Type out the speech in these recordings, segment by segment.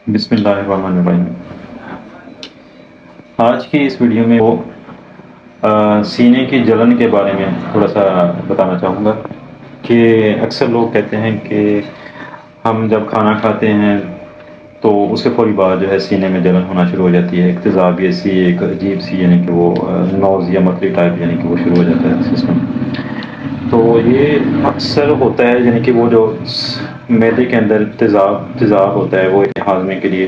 بسم اللہ الرحمن الرحیم۔ آج کی اس ویڈیو میں وہ سینے کی جلن کے بارے میں تھوڑا سا بتانا چاہوں گا کہ اکثر لوگ کہتے ہیں کہ ہم جب کھانا کھاتے ہیں تو اس کے فوری بعد جو ہے سینے میں جلن ہونا شروع ہو جاتی ہے، اقتضابی سی ایک عجیب سی، یعنی کہ وہ نوز یا متلی ٹائپ، یعنی کہ وہ شروع ہو جاتا ہے سسٹم۔ تو یہ اکثر ہوتا ہے، یعنی کہ وہ جو معدے کے اندر تیزاب ہوتا ہے، وہ ہاضمے کے لیے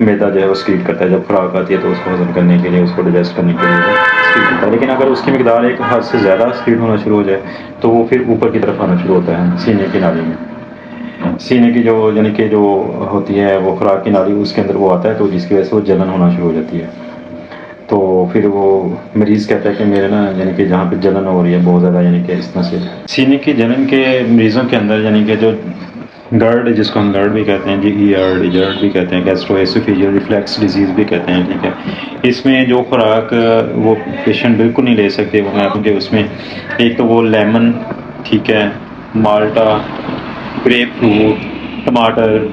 میدا جو ہے وہ سکریٹ کرتا ہے، جب خوراک آتی ہے تو اس کو ہضم کرنے کے لیے، اس کو ڈائجسٹ کرنے کے لیے وہ سکریٹ کرتا ہے۔ لیکن اگر اس کی مقدار ایک حد سے زیادہ سکریٹ ہونا شروع ہو جائے تو وہ پھر اوپر کی طرف آنا شروع ہوتا ہے سینے کی نالی میں۔ سینے کی جو یعنی کہ جو ہوتی ہے وہ خوراک کی نالی، اس کے اندر وہ آتا ہے، تو جس کی وجہ سے وہ جلن ہونا شروع ہو جاتی ہے۔ تو پھر وہ مریض کہتا ہے کہ میرے نا یعنی کہ جہاں پہ جلن ہو رہی ہے بہت زیادہ، یعنی کہ اس طرح سے سینے کی جلن کے مریضوں کے اندر، یعنی کہ جو گرڈ، جس کو ہم گرڈ بھی کہتے ہیں، جرڈ بھی کہتے ہیں، گیسٹرو ایسوفیجیل ریفلیکس ڈیزیز بھی کہتے ہیں، ٹھیک ہے۔ اس میں جو خوراک وہ پیشنٹ بالکل نہیں لے سکتے، وہ ہے کہ اس میں ایک تو وہ لیمن، ٹھیک ہے، مالٹا، گریپ فروٹ، ٹماٹر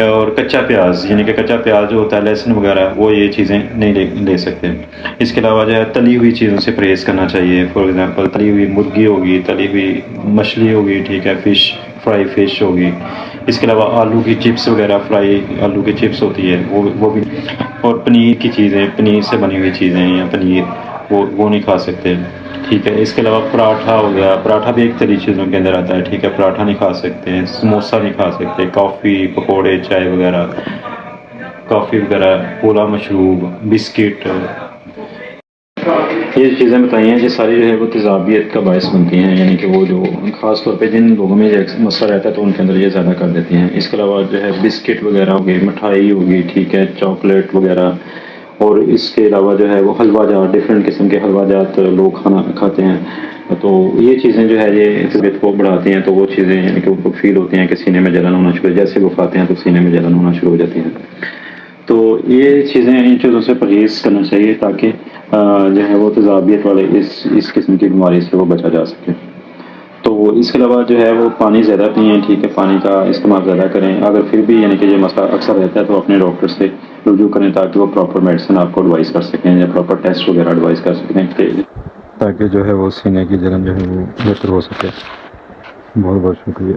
اور کچا پیاز، یعنی کہ کچا پیاز جو ہوتا ہے، لہسن وغیرہ، وہ یہ چیزیں نہیں لے سکتے۔ اس کے علاوہ جو ہے تلی ہوئی چیزوں سے پرہیز کرنا چاہیے، فار ایگزامپل تلی ہوئی مرغی ہوگی، تلی ہوئی مچھلی ہوگی، ٹھیک ہے، فرائی فش ہوگی۔ اس کے علاوہ آلو کی چپس وغیرہ، فرائی آلو کی چپس ہوتی ہے، وہ بھی، اور پنیر کی چیزیں، پنیر سے بنی ہوئی چیزیں یا پنیر، وہ نہیں کھا سکتے، ٹھیک ہے۔ اس کے علاوہ پراٹھا ہو گیا، پراٹھا بھی ایک تلی چیزوں کے اندر آتا ہے، ٹھیک ہے، پراٹھا نہیں کھا سکتے، سموسہ نہیں کھا سکتے، کافی، پکوڑے، چائے وغیرہ، کافی وغیرہ، پولا مشروب، بسکٹ، یہ چیزیں بتائی ہیں، یہ ساری جو ہے وہ تیزابیت کا باعث بنتی ہیں، یعنی کہ وہ جو خاص طور پہ جن لوگوں میں یہ مسئلہ رہتا ہے تو ان کے اندر یہ زیادہ کر دیتی ہیں۔ اس کے علاوہ جو ہے بسکٹ وغیرہ ہو گئی، مٹھائی ہوگی، ٹھیک ہے، چاکلیٹ وغیرہ، اور اس کے علاوہ جو ہے وہ حلوہ جات، ڈفرینٹ قسم کے حلوہ جات لوگ کھانا کھاتے ہیں، تو یہ چیزیں جو ہے یہ طبیعت کو بڑھاتی ہیں، تو وہ چیزیں یعنی کہ ان کو فیل ہوتی ہیں کہ سینے میں جلن ہونا شروع، جیسے وہ کھاتے ہیں تو سینے میں جلن ہونا شروع ہو جاتی ہیں۔ تو یہ چیزیں، ان چیزوں سے پرہیز کرنا چاہیے تاکہ جو ہے وہ تیزابیت والے اس قسم کی بیماری سے وہ بچا جا سکے۔ تو اس کے علاوہ جو ہے وہ پانی زیادہ پئیں، ٹھیک ہے، پانی کا استعمال زیادہ کریں۔ اگر پھر بھی یعنی کہ یہ مسئلہ اکثر رہتا ہے تو اپنے ڈاکٹر سے رجوع کریں تاکہ وہ پراپر میڈیسن آپ کو ایڈوائز کر سکیں یا پراپر ٹیسٹ وغیرہ ایڈوائز کر سکیں، تاکہ جو ہے وہ سینے کی جلن جو ہے وہ بہتر ہو سکے۔ بہت بہت شکریہ۔